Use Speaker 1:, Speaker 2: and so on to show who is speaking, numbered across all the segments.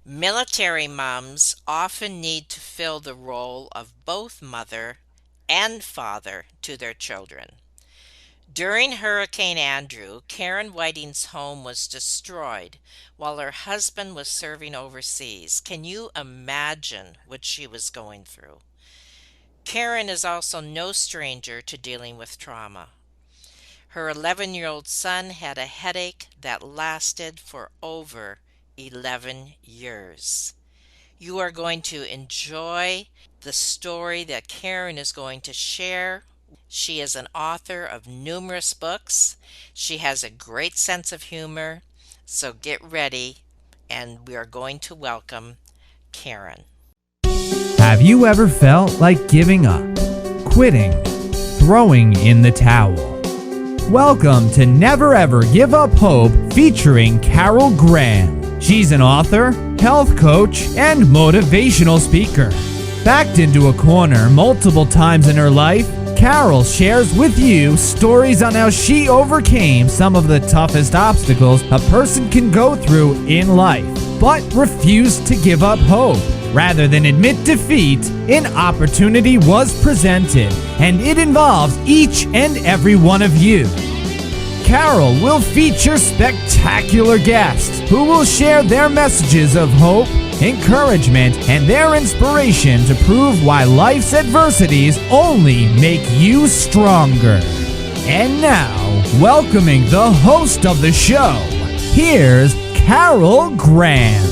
Speaker 1: Military moms often need to fill the role of both mother and father to their children. During Hurricane Andrew, Karen Whiting's home was destroyed while her husband was serving overseas. Can you imagine what she was going through? Karen is also no stranger to dealing with trauma. Her 11-year-old son had a headache that lasted for over 11 years. You are going to enjoy the story that Karen is going to share. She is an author of numerous books. She has a great sense of humor. So get ready, and we are going to welcome Karen.
Speaker 2: Have you ever felt like giving up, quitting, throwing in the towel? Welcome to Never Ever Give Up Hope featuring Carol Graham. She's an author, health coach, and motivational speaker. Backed into a corner multiple times in her life, Carol shares with you stories on how she overcame some of the toughest obstacles a person can go through in life, but refused to give up hope. Rather than admit defeat, an opportunity was presented, and it involves each and every one of you. Carol will feature spectacular guests who will share their messages of hope, encouragement, and their inspiration to prove why life's adversities only make you stronger. And now, welcoming the host of the show, here's Carol Graham.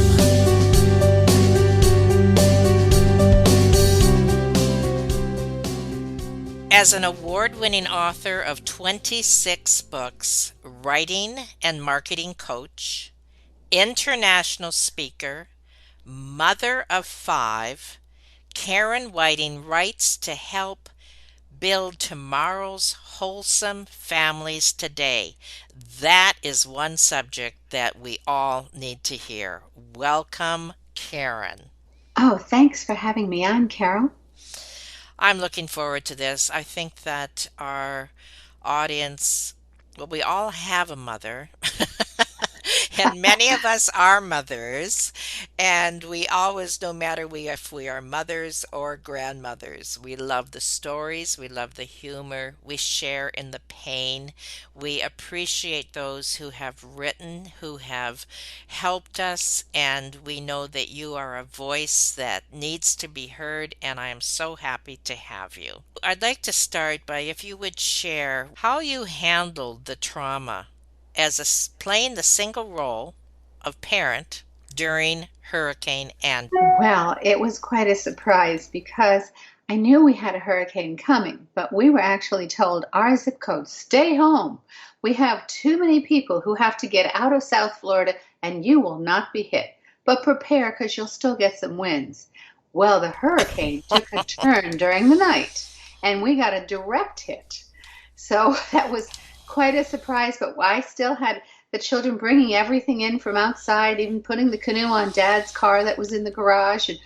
Speaker 1: As an award winning author of 26 books, writing and marketing coach, international speaker, mother of 5, Karen Whiting writes to help build tomorrow's wholesome families today. That is one subject that we all need to hear. Welcome, Karen.
Speaker 3: Oh, thanks for having me on, Carol.
Speaker 1: I'm looking forward to this. I think that our audience, well, we all have a mother, and many of us are mothers, and we always, no matter if we are mothers or grandmothers, we love the stories, we love the humor, we share in the pain, we appreciate those who have written, who have helped us, and we know that you are a voice that needs to be heard, and I am so happy to have you. I'd like to start by if you would share how you handled the trauma as playing the single role of parent during Hurricane Andrew.
Speaker 3: Well, it was quite a surprise because I knew we had a hurricane coming, but we were actually told our zip code, stay home. We have too many people who have to get out of South Florida and you will not be hit. But prepare because you'll still get some winds. Well, the hurricane took a turn during the night and we got a direct hit. So that was quite a surprise, but I still had the children bringing everything in from outside, even putting the canoe on Dad's car that was in the garage and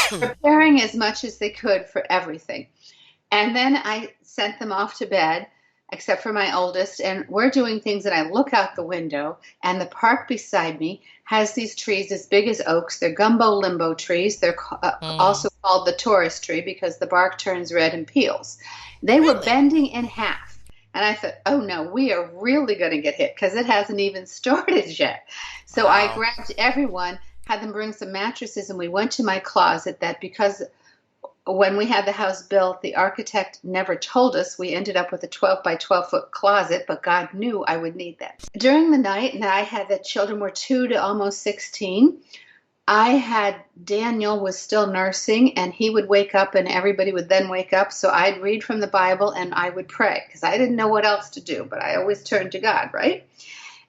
Speaker 3: preparing as much as they could for everything. And then I sent them off to bed, except for my oldest, and we're doing things, and I look out the window, and the park beside me has these trees as big as oaks. They're gumbo limbo trees. They're also called the tourist tree because the bark turns red and peels. They were
Speaker 1: Really?
Speaker 3: bending in half. And I thought, oh no, we are really going to get hit because it hasn't even started yet. So I
Speaker 1: Wow.
Speaker 3: grabbed everyone, had them bring some mattresses, and we went to my closet that because when we had the house built, the architect never told us. We ended up with a 12 by 12 foot closet, but God knew I would need that. During the night, and I had the children were 2 to almost 16. I had Daniel was still nursing and he would wake up and everybody would then wake up. So I'd read from the Bible and I would pray because I didn't know what else to do, but I always turned to God, right?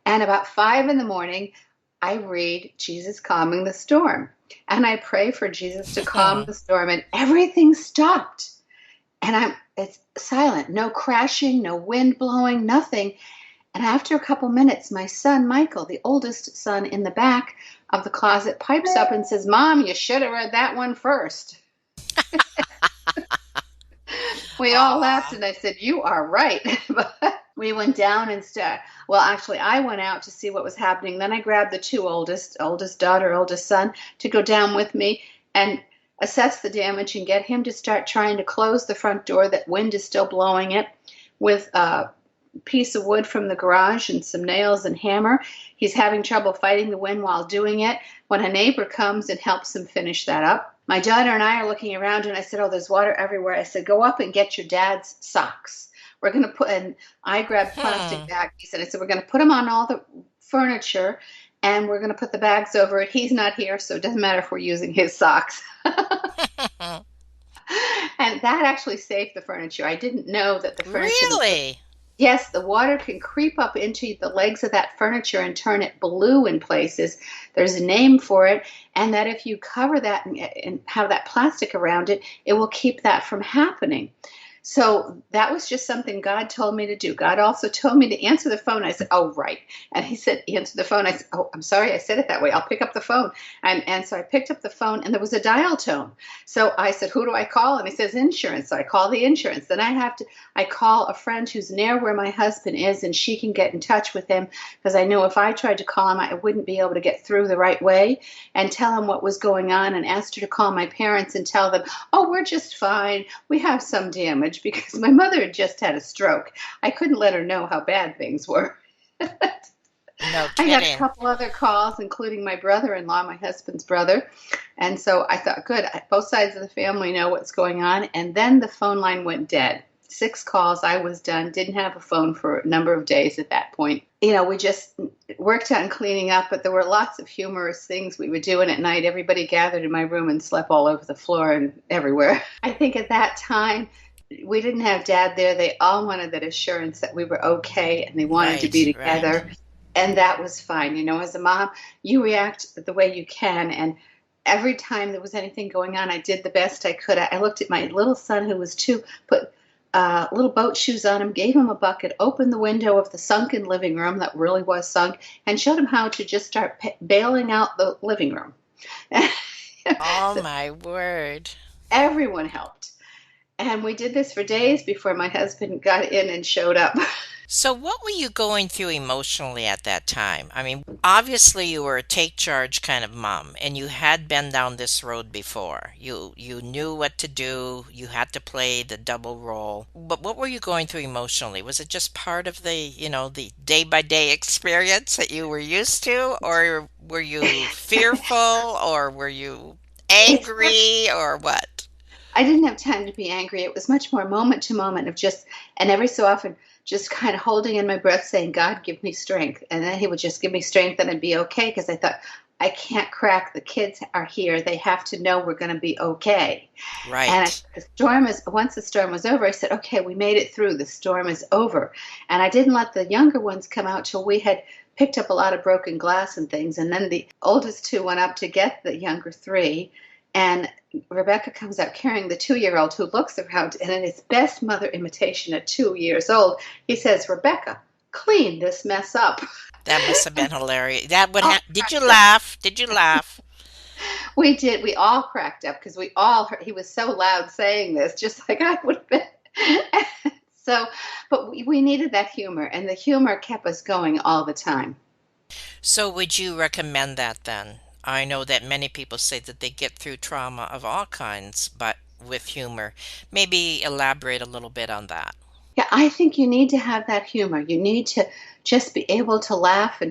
Speaker 3: And about 5 in the morning, I read Jesus calming the storm. And I pray for Jesus to calm the storm and everything stopped. And it's silent, no crashing, no wind blowing, nothing. And after a couple minutes, my son, Michael, the oldest son in the back of the closet, pipes up and says, Mom, you should have read that one first. We all laughed
Speaker 1: Aw.
Speaker 3: and I said, you are right. But We went down and well, actually, I went out to see what was happening. Then I grabbed the two oldest daughter, oldest son, to go down with me and assess the damage and get him to start trying to close the front door. That wind is still blowing it with a piece of wood from the garage and some nails and hammer. He's having trouble fighting the wind while doing it when a neighbor comes and helps him finish that up. My daughter and I are looking around, and I said, "Oh, there's water everywhere." I said, "Go up and get your dad's socks. We're going to put," and I grabbed plastic
Speaker 1: Hmm.
Speaker 3: bags, and I said, "We're going to put them on all the furniture, and we're going to put the bags over it. He's not here, so it doesn't matter if we're using his socks." And that actually saved the furniture. I didn't know that the furniture was.
Speaker 1: Really?
Speaker 3: Yes, the water can creep up into the legs of that furniture and turn it blue in places. There's a name for it, and that if you cover that and have that plastic around it, it will keep that from happening. So that was just something God told me to do. God also told me to answer the phone. I said, "Oh, right." And he said, "Answer the phone." I said, "Oh, I'm sorry, I said it that way. I'll pick up the phone." And so I picked up the phone, and there was a dial tone. So I said, "Who do I call?" And he says, "Insurance." So I call the insurance. Then I call a friend who's near where my husband is, and she can get in touch with him because I knew if I tried to call him, I wouldn't be able to get through the right way and tell him what was going on, and asked her to call my parents and tell them, "Oh, we're just fine. We have some damage," because my mother had just had a stroke. I couldn't let her know how bad things were.
Speaker 1: No
Speaker 3: I got a
Speaker 1: kidding.
Speaker 3: couple other calls, including my brother-in-law, my husband's brother. And so I thought, good, both sides of the family know what's going on. And then the phone line went dead. 6 calls, I was done, didn't have a phone for a number of days at that point. We just worked on cleaning up, but there were lots of humorous things we would do. And at night, everybody gathered in my room and slept all over the floor and everywhere. I think at that time, we didn't have dad there. They all wanted that assurance that we were okay and they wanted to be
Speaker 1: Right, right.
Speaker 3: together. And that was fine. As a mom, you react the way you can. And every time there was anything going on, I did the best I could. I looked at my little son, who was 2, put little boat shoes on him, gave him a bucket, opened the window of the sunken living room that really was sunk, and showed him how to just start bailing out the living room.
Speaker 1: Oh
Speaker 3: So
Speaker 1: my word.
Speaker 3: everyone helped. And we did this for days before my husband got in and showed up.
Speaker 1: So, what were you going through emotionally at that time? I mean, obviously you were a take charge kind of mom, and you had been down this road before. You knew what to do. You had to play the double role. But what were you going through emotionally? Was it just part of the day by day experience that you were used to, or were you fearful, or were you
Speaker 3: It's
Speaker 1: angry, or what?
Speaker 3: I didn't have time to be angry. It was much more moment to moment of just, and every so often, just kind of holding in my breath, saying, "God, give me strength." And then He would just give me strength and I'd be okay because I thought, I can't crack. The kids are here. They have to know we're going to be okay. And
Speaker 1: Right.
Speaker 3: once the storm was over, I said, "Okay, we made it through. The storm is over." And I didn't let the younger ones come out till we had picked up a lot of broken glass and things. And then the oldest two went up to get the younger three. And Rebecca comes out carrying the 2-year-old who looks around. And in his best mother imitation at 2 years old, he says, "Rebecca, clean this mess up."
Speaker 1: That must have been hilarious. That would
Speaker 3: Oh,
Speaker 1: did you laugh? Did you laugh?
Speaker 3: we did. We all cracked up because we all heard he was so loud saying this, just like I would have been. So, but we needed that humor, and the humor kept us going all the time.
Speaker 1: So, would you recommend that then? I know that many people say that they get through trauma of all kinds, but with humor. Maybe elaborate a little bit on that.
Speaker 3: Yeah, I think you need to have that humor. You need to just be able to laugh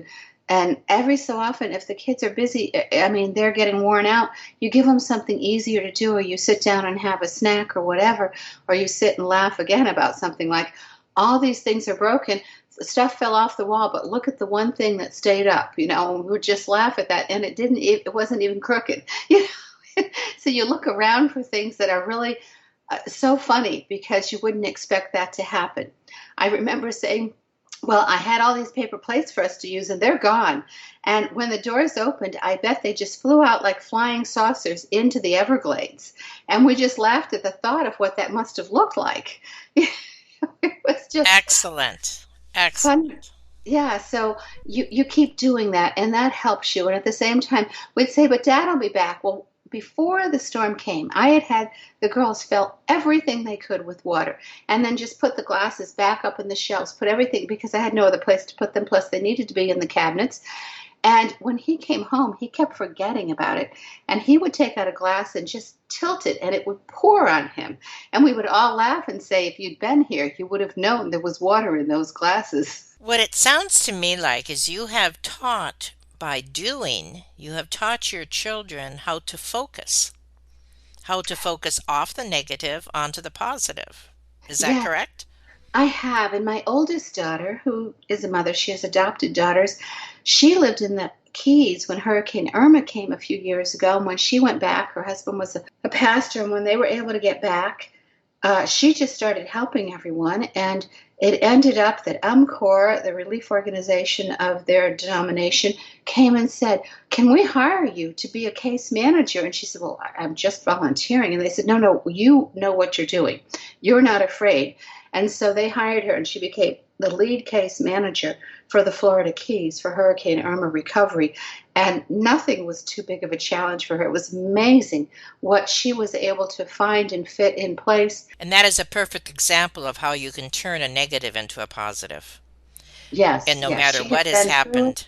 Speaker 3: and every so often if the kids are busy, I mean they're getting worn out, you give them something easier to do or you sit down and have a snack or whatever, or you sit and laugh again about something like all these things are broken. Stuff fell off the wall, but look at the one thing that stayed up, and we would just laugh at that and it wasn't even crooked. You So you look around for things that are really so funny because you wouldn't expect that to happen. I remember saying, "Well, I had all these paper plates for us to use and they're gone." And when the doors opened, I bet they just flew out like flying saucers into the Everglades. And we just laughed at the thought of what that must have looked like. It was just
Speaker 1: Excellent.
Speaker 3: fun.
Speaker 1: Excellent.
Speaker 3: Yeah, so you keep doing that and that helps you. And at the same time, we'd say, "But Dad will be back." Well, before the storm came, I had the girls fill everything they could with water and then just put the glasses back up in the shelves, put everything, because I had no other place to put them. Plus, they needed to be in the cabinets. And when he came home, he kept forgetting about it. And he would take out a glass and just tilt it, and it would pour on him. And we would all laugh and say, if you'd been here, you would have known there was water in those glasses.
Speaker 1: What it sounds to me like is you have taught by doing, you have taught your children how to focus off the negative onto the positive. Is that
Speaker 3: Yeah,
Speaker 1: correct?
Speaker 3: I have. And my oldest daughter, who is a mother, she has adopted daughters. She lived in the Keys when Hurricane Irma came a few years ago. And when she went back, her husband was a pastor. And when they were able to get back, she just started helping everyone. And it ended up that UMCOR, the relief organization of their denomination, came and said, can we hire you to be a case manager? And she said, well, I'm just volunteering. And they said, no, no, you know what you're doing. You're not afraid. And so they hired her, and she became the lead case manager for the Florida Keys for Hurricane Irma recovery. And nothing was too big of a challenge for her. It was amazing what she was able to find and fit in place.
Speaker 1: And that is a perfect example of how you can turn a negative into a positive. And
Speaker 3: Yes,
Speaker 1: no
Speaker 3: yes,
Speaker 1: matter
Speaker 3: she had
Speaker 1: what has
Speaker 3: been through it.
Speaker 1: happened,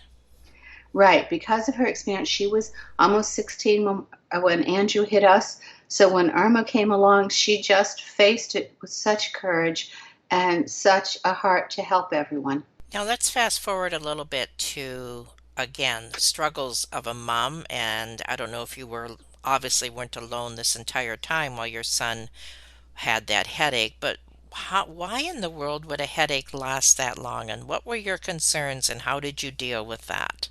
Speaker 3: Right, because of her experience, she was almost 16 when Andrew hit us. So when Irma came along, she just faced it with such courage and such a heart to help everyone.
Speaker 1: now let's fast forward a little bit to, again, the struggles of a mom. And I don't know if you were obviously weren't alone this entire time while your son had that headache, but why in the world would a headache last that long? And what were your concerns and how did you deal with that?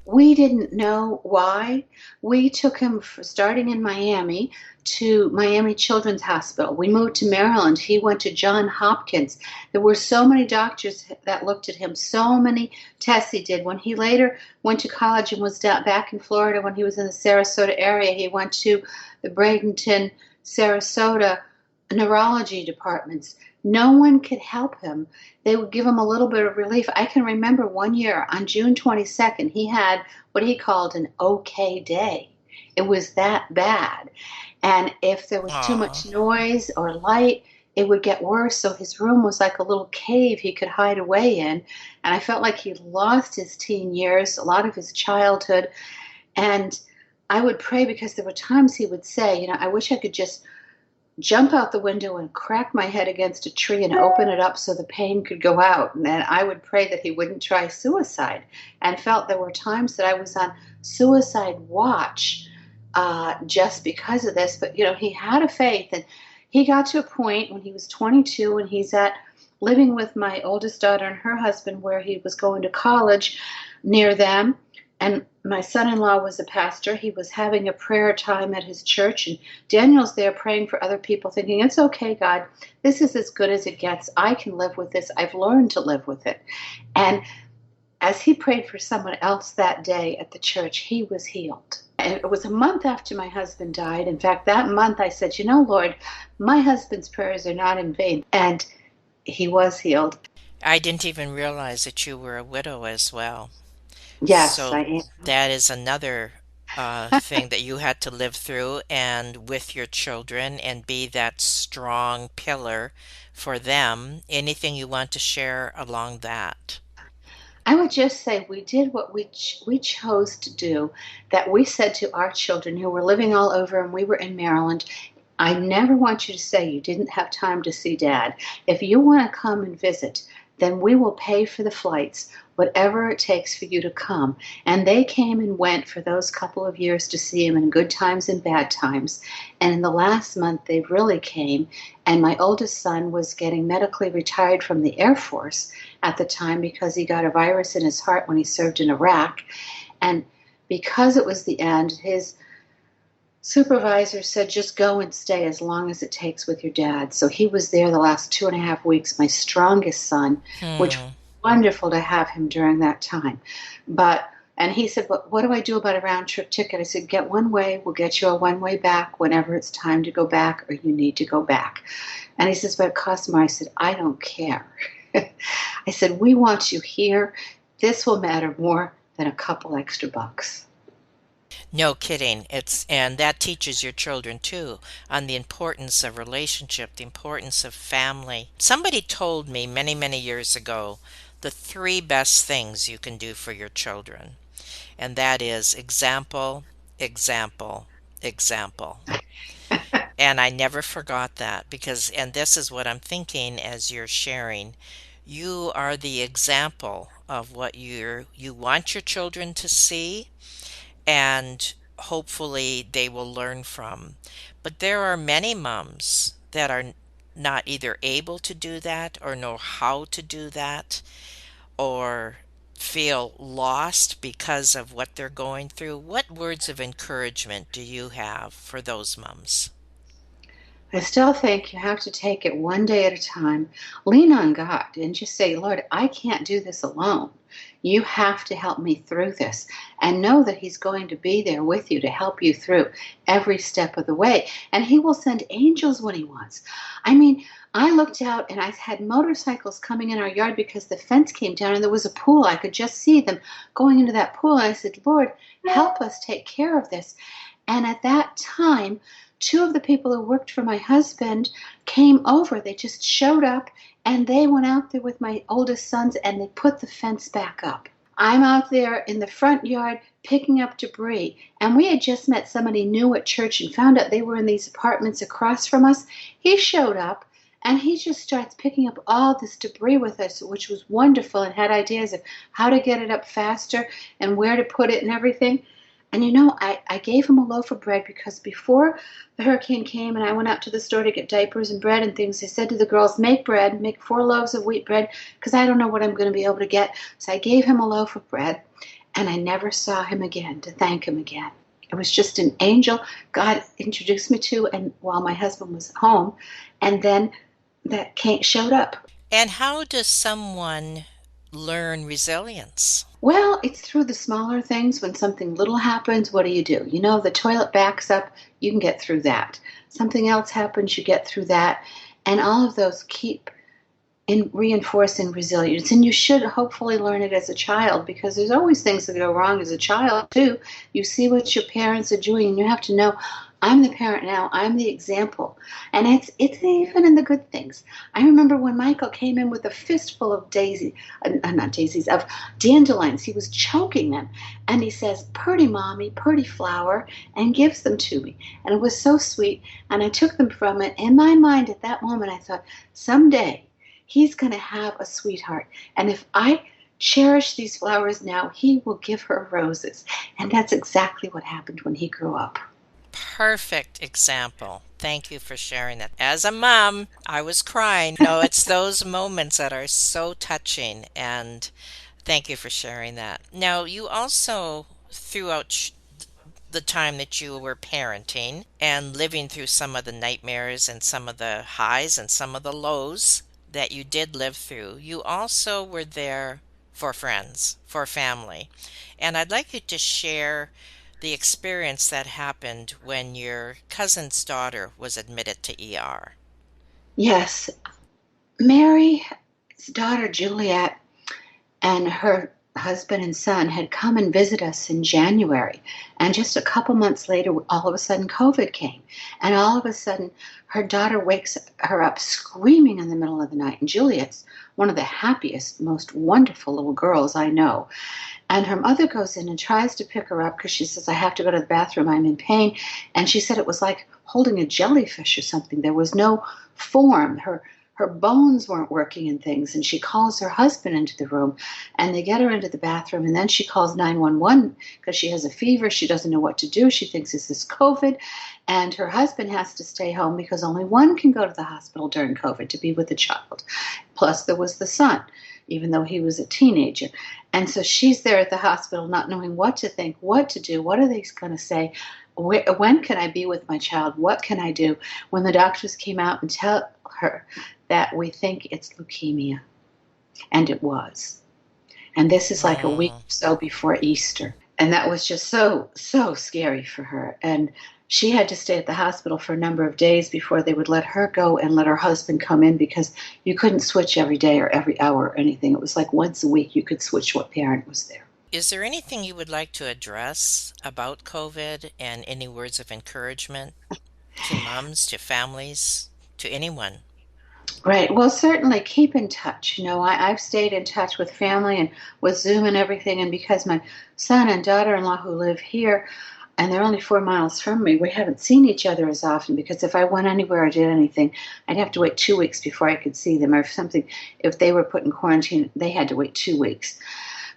Speaker 3: We didn't know why. We took him starting in Miami to Miami Children's Hospital. We moved to Maryland. He went to John Hopkins. There were so many doctors that looked at him, so many tests he did. When he later went to college and was back in Florida, when he was in the Sarasota area, he went to the Bradenton, Sarasota neurology departments. No one could help him. They would give him a little bit of relief. I can remember one year on June 22nd, he had what he called an okay day. It was that bad. And if there was too
Speaker 1: Aw.
Speaker 3: much noise or light, it would get worse. So his room was like a little cave he could hide away in. And I felt like he'd lost his teen years, a lot of his childhood. And I would pray because there were times he would say, I wish I could just jump out the window and crack my head against a tree and open it up so the pain could go out. And then I would pray that he wouldn't try suicide, and felt there were times that I was on suicide watch just because of this. But, he had a faith, and he got to a point when he was 22 and he's living with my oldest daughter and her husband where he was going to college near them. And my son-in-law was a pastor. He was having a prayer time at his church, and Daniel's there praying for other people, thinking, it's okay, God, this is as good as it gets. I can live with this. I've learned to live with it. And as he prayed for someone else that day at the church, he was healed. And it was a month after my husband died. In fact, that month I said, Lord, my husband's prayers are not in vain. And he was healed.
Speaker 1: I didn't even realize that you were a widow as well.
Speaker 3: Yes, I
Speaker 1: So
Speaker 3: am.
Speaker 1: that is another thing that you had to live through and with your children and be that strong pillar for them. Anything you want to share along that?
Speaker 3: I would just say we did what we chose to do, that we said to our children who were living all over, and we were in Maryland, I never want you to say you didn't have time to see Dad. If you want to come and visit, then we will pay for the flights, whatever it takes for you to come. And they came and went for those couple of years to see him in good times and bad times. And in the last month, they really came. And my oldest son was getting medically retired from the Air Force at the time because he got a virus in his heart when he served in Iraq. And because it was the end, his supervisor said, just go and stay as long as it takes with your dad. So he was there the last 2.5 weeks, my strongest son, which was
Speaker 1: Hmm.
Speaker 3: wonderful to have him during that time. And he said, but what do I do about a round trip ticket? I said, get one way. We'll get you a one way back whenever it's time to go back or you need to go back. And he says, but it costs more. I said, I don't care. I said, we want you here. This will matter more than a couple extra bucks.
Speaker 1: No kidding. And that teaches your children too on the importance of relationship, the importance of family. Somebody told me many, many years ago the three best things you can do for your children, and that is example, example, example. And I never forgot that because, and this is what I'm thinking as you're sharing. You are the example of what you want your children to see, and hopefully they will learn from. But there are many moms that are not either able to do that or know how to do that or feel lost because of what they're going through. What words of encouragement do you have for those moms?
Speaker 3: I still think you have to take it one day at a time. Lean on God and just say, Lord, I can't do this alone. You have to help me through this. And know that He's going to be there with you to help you through every step of the way. And He will send angels when He wants. I mean, I looked out and I had motorcycles coming in our yard because the fence came down and there was a pool. I could just see them going into that pool. And I said, Lord, help us take care of this. And at that time, two of the people who worked for my husband came over. They just showed up and they went out there with my oldest sons and they put the fence back up. I'm out there in the front yard picking up debris. And we had just met somebody new at church and found out they were in these apartments across from us. He showed up and he just starts picking up all this debris with us, which was wonderful, and had ideas of how to get it up faster and where to put it and everything. And I gave him a loaf of bread because before the hurricane came and I went out to the store to get diapers and bread and things, I said to the girls, make bread, make 4 loaves of wheat bread because I don't know what I'm going to be able to get. So I gave him a loaf of bread and I never saw him again to thank him again. It was just an angel God introduced me to, and while my husband was home, and then showed up.
Speaker 1: And how does someone learn resilience?
Speaker 3: Well, it's through the smaller things. When something little happens, what do? The toilet backs up, you can get through that. Something else happens, you get through that. And all of those keep in reinforcing resilience. And you should hopefully learn it as a child because there's always things that go wrong as a child, too. You see what your parents are doing, and you have to know, I'm the parent now. I'm the example. And it's even in the good things. I remember when Michael came in with a fistful of not daisies, of dandelions. He was choking them. And he says, "Purty, Mommy, purty flower," and gives them to me. And it was so sweet. And I took them from it. In my mind at that moment, I thought, someday he's going to have a sweetheart. And if I cherish these flowers now, he will give her roses. And that's exactly what happened when he grew up.
Speaker 1: Perfect example. Thank you for sharing that. As a mom, I was crying. It's those moments that are so touching, and thank you for sharing that. Now, you also, throughout the time that you were parenting and living through some of the nightmares and some of the highs and some of the lows that you did live through, you also were there for friends, for family. And I'd like you to share the experience that happened when your cousin's daughter was admitted to ER.
Speaker 3: Yes, Mary's daughter Juliet and her husband and son had come and visit us in January. And just a couple months later, all of a sudden, COVID came. And all of a sudden, her daughter wakes her up screaming in the middle of the night. And Juliet's one of the happiest, most wonderful little girls I know. And her mother goes in and tries to pick her up because she says, I have to go to the bathroom. I'm in pain. And she said it was like holding a jellyfish or something. There was no form. Her bones weren't working and things. And she calls her husband into the room and they get her into the bathroom. And then she calls 911 because she has a fever. She doesn't know what to do. She thinks this is COVID. And her husband has to stay home because only one can go to the hospital during COVID to be with the child. Plus there was the son, even though he was a teenager. And so she's there at the hospital not knowing what to think, what to do, what are they going to say, when can I be with my child, what can I do, when the doctors came out and tell her that we think it's leukemia. And it was. And this is like a week or
Speaker 1: Mm.
Speaker 3: so before Easter. And that was just so, so scary for her. And she had to stay at the hospital for a number of days before they would let her go and let her husband come in because you couldn't switch every day or every hour or anything. It was like once a week you could switch what parent was there.
Speaker 1: Is there anything you would like to address about COVID and any words of encouragement to moms, to families, to anyone?
Speaker 3: Right. Well, certainly keep in touch. I've stayed in touch with family and with Zoom and everything. And because my son and daughter-in-law who live here, and they're only 4 miles from me, we haven't seen each other as often because if I went anywhere or did anything, I'd have to wait 2 weeks before I could see them. Or if something, if they were put in quarantine, they had to wait 2 weeks.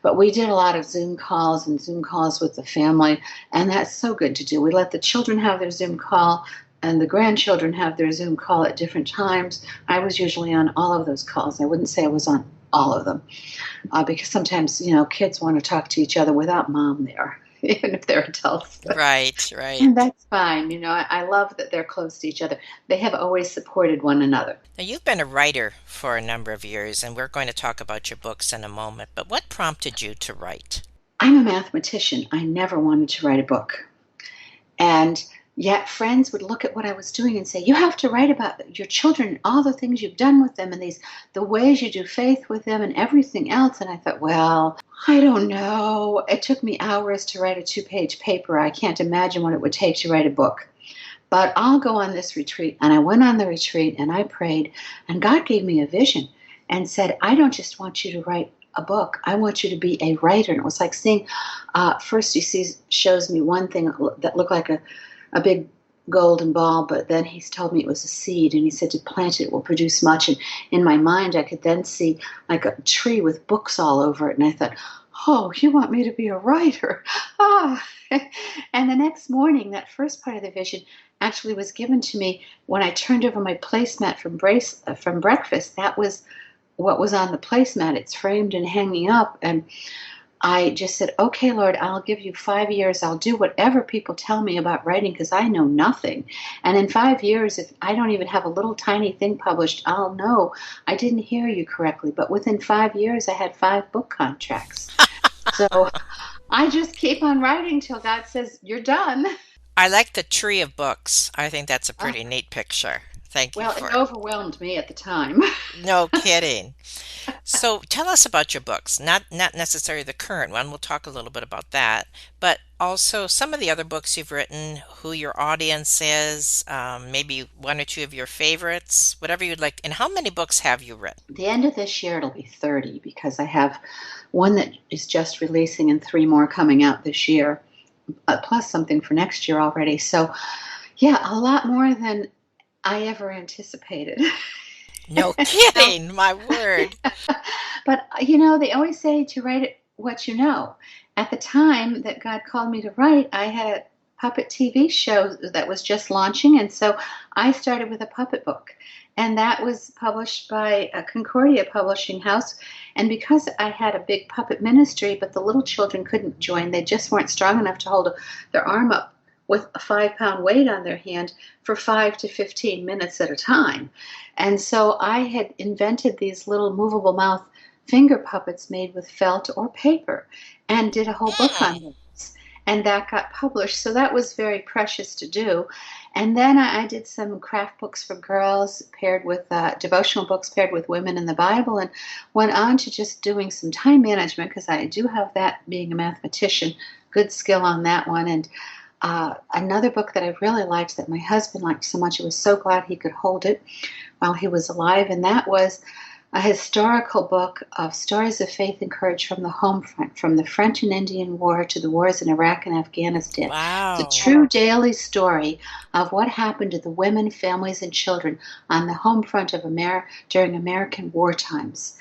Speaker 3: But we did a lot of Zoom calls and Zoom calls with the family, and that's so good to do. We let the children have their Zoom call, and the grandchildren have their Zoom call at different times. I was usually on all of those calls. I wouldn't say I was on all of them because sometimes, kids want to talk to each other without mom there, even if they're adults.
Speaker 1: Right,
Speaker 3: And
Speaker 1: right.
Speaker 3: that's fine. I love that they're close to each other. They have always supported one another.
Speaker 1: Now, you've been a writer for a number of years, and we're going to talk about your books in a moment, but what prompted you to write?
Speaker 3: I'm a mathematician. I never wanted to write a book. And yet friends would look at what I was doing and say, you have to write about your children and all the things you've done with them and the ways you do faith with them and everything else. And I thought, well, I don't know. It took me hours to write a 2-page paper. I can't imagine what it would take to write a book. But I'll go on this retreat. And I went on the retreat and I prayed, and God gave me a vision and said, I don't just want you to write a book. I want you to be a writer. And it was like seeing, first he shows me one thing that looked like a big golden ball, but then he's told me it was a seed, and he said to plant it will produce much. And in my mind, I could then see like a tree with books all over it, and I thought, oh, you want me to be a writer? Ah. And the next morning, that first part of the vision actually was given to me when I turned over my placemat from breakfast. That was what was on the placemat. It's framed and hanging up, and I just said, okay, Lord, I'll give you 5 years. I'll do whatever people tell me about writing because I know nothing. And in 5 years, if I don't even have a little tiny thing published, I'll know I didn't hear you correctly. But within 5 years, I had 5 book contracts. So I just keep on writing till God says, you're done.
Speaker 1: I like the tree of books. I think that's a
Speaker 3: Oh,
Speaker 1: pretty neat picture. Thank you
Speaker 3: well, it
Speaker 1: for it.
Speaker 3: overwhelmed me at the time.
Speaker 1: No kidding. So tell us about your books. Not necessarily the current one. We'll talk a little bit about that, but also some of the other books you've written, who your audience is, maybe one or two of your favorites, whatever you'd like. And how many books have you written?
Speaker 3: The end of this year, it'll be 30 because I have one that is just releasing and 3 more coming out this year, plus something for next year already. So, yeah, a lot more than I ever anticipated.
Speaker 1: No
Speaker 3: So,
Speaker 1: kidding, my word.
Speaker 3: but they always say to write it what you know. At the time that God called me to write, I had a puppet TV show that was just launching, and so I started with a puppet book. And that was published by a Concordia publishing house. And because I had a big puppet ministry, but the little children couldn't join, they just weren't strong enough to hold their arm up with a 5-pound weight on their hand for 5 to 15 minutes at a time. And so I had invented these little movable mouth finger puppets made with felt or paper and did a whole book on
Speaker 1: Hmm.
Speaker 3: those. And that got published. So that was very precious to do. And then I did some craft books for girls paired with devotional books paired with women in the Bible, and went on to just doing some time management because I do have that being a mathematician, good skill on that one. And another book that I really liked that my husband liked so much, I was so glad he could hold it while he was alive, and that was a historical book of stories of faith and courage from the home front, from the French and Indian War to the wars in Iraq and Afghanistan. The
Speaker 1: Wow.
Speaker 3: true daily story of what happened to the women, families, and children on the home front of America during American war times.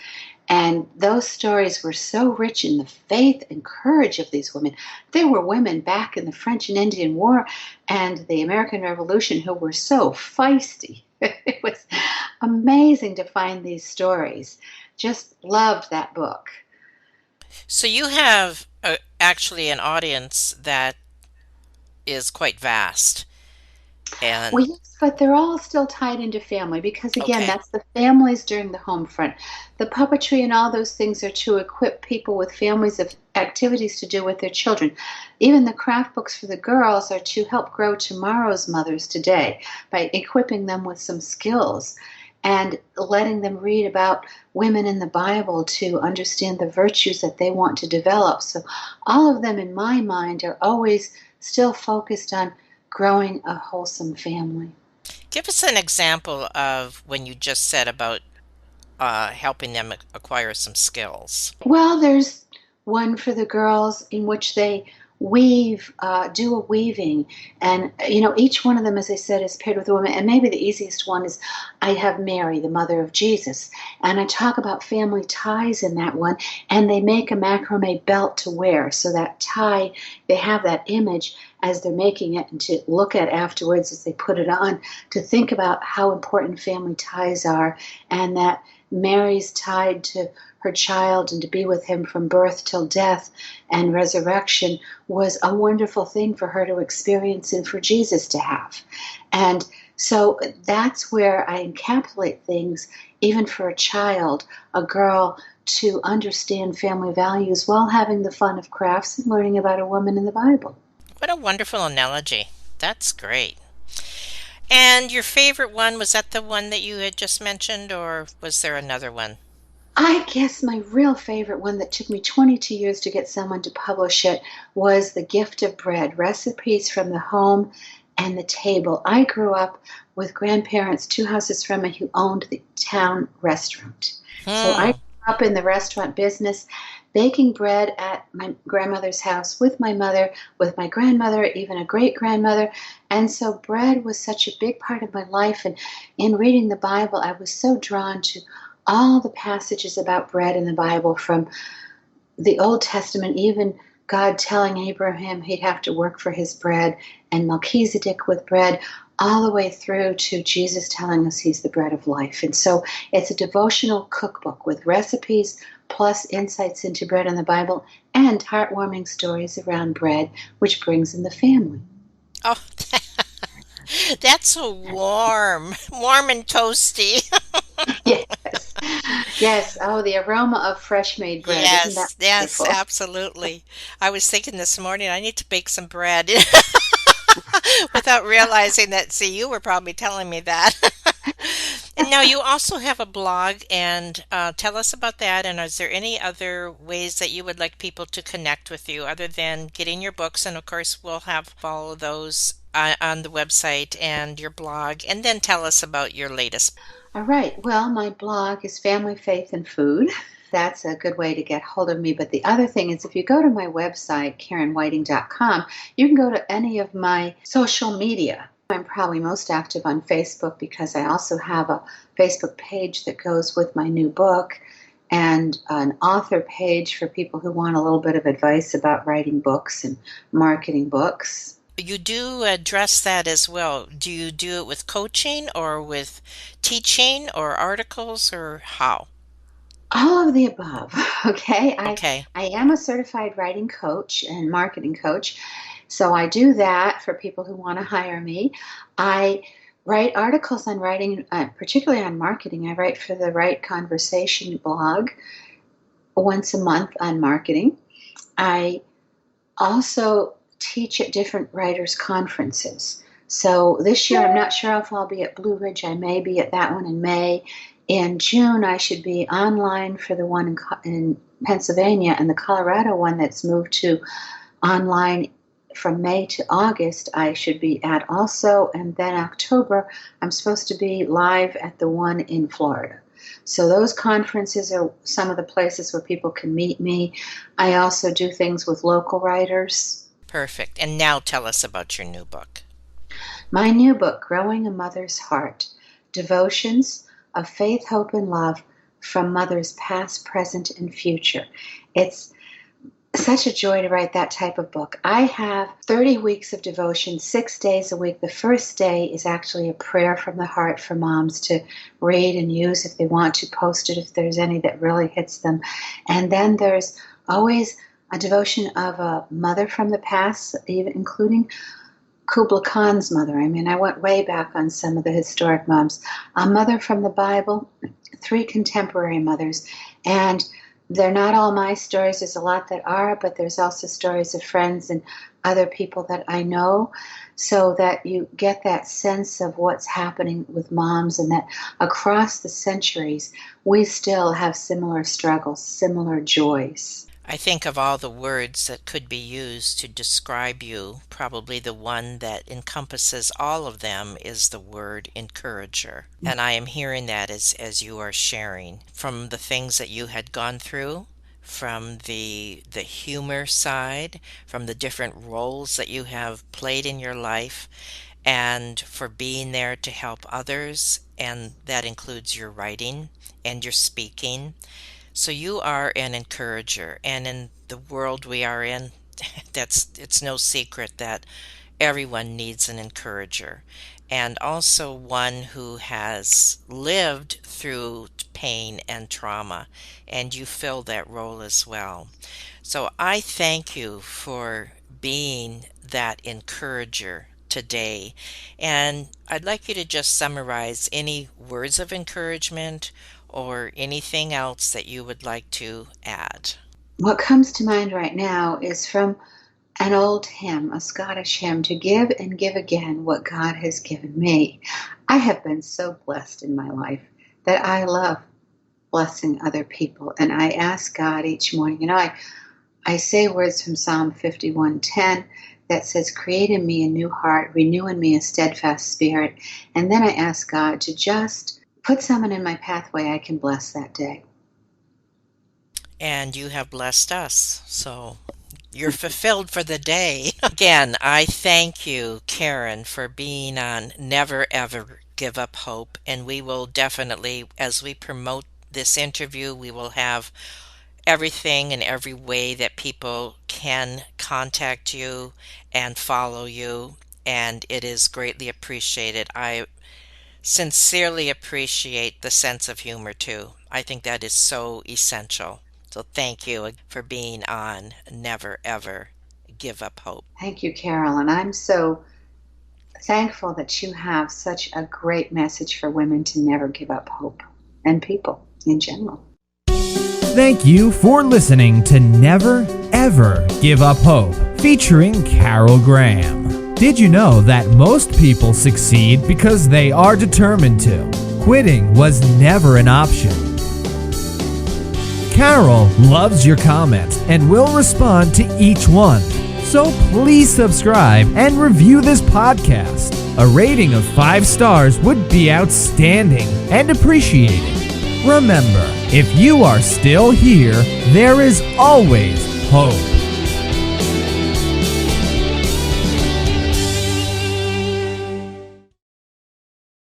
Speaker 3: And those stories were so rich in the faith and courage of these women. There were women back in the French and Indian War and the American Revolution who were so feisty. It was amazing to find these stories. Just loved that book.
Speaker 1: So you have actually an audience that is quite vast.
Speaker 3: Well,
Speaker 1: And
Speaker 3: yes, but they're all still tied into family because, again,
Speaker 1: okay.
Speaker 3: that's the families during the home front. The puppetry and all those things are to equip people with families of activities to do with their children. Even the craft books for the girls are to help grow tomorrow's mothers today by equipping them with some skills. and letting them read about women in the Bible to understand the virtues that they want to develop. So all of them, in my mind, are always still focused on growing a wholesome family.
Speaker 1: Give us an example of when you just said about helping them acquire some skills.
Speaker 3: Well, there's one for the girls in which they weave, do a weaving, and each one of them, as I said, is paired with a woman. And maybe the easiest one is I have Mary, the mother of Jesus, and I talk about family ties in that one. And they make a macrame belt to wear, so that tie, they have that image as they're making it, and to look at afterwards as they put it on, to think about how important family ties are, and that Mary's tied to her child and to be with him from birth till death and resurrection was a wonderful thing for her to experience and for Jesus to have. And so that's where I encapsulate things, even for a child, a girl, to understand family values while having the fun of crafts and learning about a woman in the Bible.
Speaker 1: What a wonderful analogy. That's great. And your favorite one, was that the one that you had just mentioned, or was there another one?
Speaker 3: I guess my real favorite one that took me 22 years to get someone to publish it was The Gift of Bread, Recipes from the Home and the Table. I grew up with grandparents 2 houses from me who owned the town restaurant. So I
Speaker 1: Hmm.
Speaker 3: grew up in the restaurant business, baking bread at my grandmother's house with my mother, with my grandmother, even a great grandmother. And so bread was such a big part of my life. And in reading the Bible, I was so drawn to all the passages about bread in the Bible, from the Old Testament, even God telling Abraham he'd have to work for his bread, and Melchizedek with bread, all the way through to Jesus telling us he's the bread of life. And so it's a devotional cookbook with recipes plus insights into bread in the Bible and heartwarming stories around bread, which brings in the family.
Speaker 1: Oh, that's so warm, warm and toasty.
Speaker 3: Yes. Yes. Oh, the aroma of fresh made bread. Isn't that
Speaker 1: Yes, yes,
Speaker 3: wonderful?
Speaker 1: absolutely. I was thinking this morning I need to bake some bread without realizing that. See, you were probably telling me that. And now you also have a blog, and tell us about that. And is there any other ways that you would like people to connect with you other than getting your books? And of course, we'll have all of those on the website and your blog. And then tell us about your latest.
Speaker 3: All right. Well, my blog is Family, Faith, and Food. That's a good way to get hold of me. But the other thing is, if you go to my website, KarenWhiting.com, you can go to any of my social media. I'm probably most active on Facebook because I also have a Facebook page that goes with my new book, and an author page for people who want a little bit of advice about writing books and marketing books.
Speaker 1: You do address that as well. Do you do it with coaching or with teaching or articles or how?
Speaker 3: All of the above. Okay.
Speaker 1: Okay.
Speaker 3: I am a certified writing coach and marketing coach. So I do that for people who want to hire me. I write articles on writing, particularly on marketing. I write for the Right Conversation blog once a month on marketing. I also teach at different writers' conferences. So this year, I'm not sure if I'll be at Blue Ridge. I may be at that one in May. In June, I should be online for the one in Pennsylvania, and the Colorado one that's moved to online from May to August, I should be at also. And then October, I'm supposed to be live at the one in Florida. So those conferences are some of the places where people can meet me. I also do things with local writers.
Speaker 1: Perfect. And now tell us about your new book.
Speaker 3: My new book, Growing a Mother's Heart, Devotions of Faith, Hope, and Love from Mothers Past, Present, and Future. It's such a joy to write that type of book. I have 30 weeks of devotion, 6 days a week. The first day is actually a prayer from the heart for moms to read and use if they want to, post it if there's any that really hits them. And then there's always a devotion of a mother from the past, even including Kubla Khan's mother. I mean, I went way back on some of the historic moms. A mother from the Bible, 3 contemporary mothers. And they're not all my stories. There's a lot that are, but there's also stories of friends and other people that I know. so that you get that sense of what's happening with moms, and that across the centuries, we still have similar struggles, similar joys.
Speaker 1: I think of all the words that could be used to describe you, probably the one that encompasses all of them is the word encourager. And I am hearing that as you are sharing from the things that you had gone through, from the humor side, from the different roles that you have played in your life, and for being there to help others, and that includes your writing and your speaking. So you are an encourager, and in the world we are in, it's no secret that everyone needs an encourager, and also one who has lived through pain and trauma, and you fill that role as well. So I thank you for being that encourager today. And I'd like you to just summarize any words of encouragement or anything else that you would like to add.
Speaker 3: What comes to mind right now is from an old hymn, a Scottish hymn, to give and give again what God has given me. I have been so blessed in my life that I love blessing other people, and I ask God each morning, I say words from Psalm 51:10 that says, create in me a new heart, renew in me a steadfast spirit, and then I ask God to just put someone in my pathway I can bless that day.
Speaker 1: And you have blessed us, so you're fulfilled for the day. Again, I thank you, Karen, for being on Never Ever Give Up Hope. And we will definitely, as we promote this interview, we will have everything and every way that people can contact you and follow you. And it is greatly appreciated. I sincerely appreciate the sense of humor too. I think that is so essential. So thank you for being on Never Ever Give Up Hope.
Speaker 3: Thank you, Carol, and I'm so thankful that you have such a great message for women to never give up hope, and people in general.
Speaker 2: Thank you for listening to Never Ever Give Up Hope, featuring Carol Graham. Did you know that most people succeed because they are determined to? Quitting was never an option. Carol loves your comments and will respond to each one. So please subscribe and review this podcast. A rating of 5 stars would be outstanding and appreciated. Remember, if you are still here, there is always hope.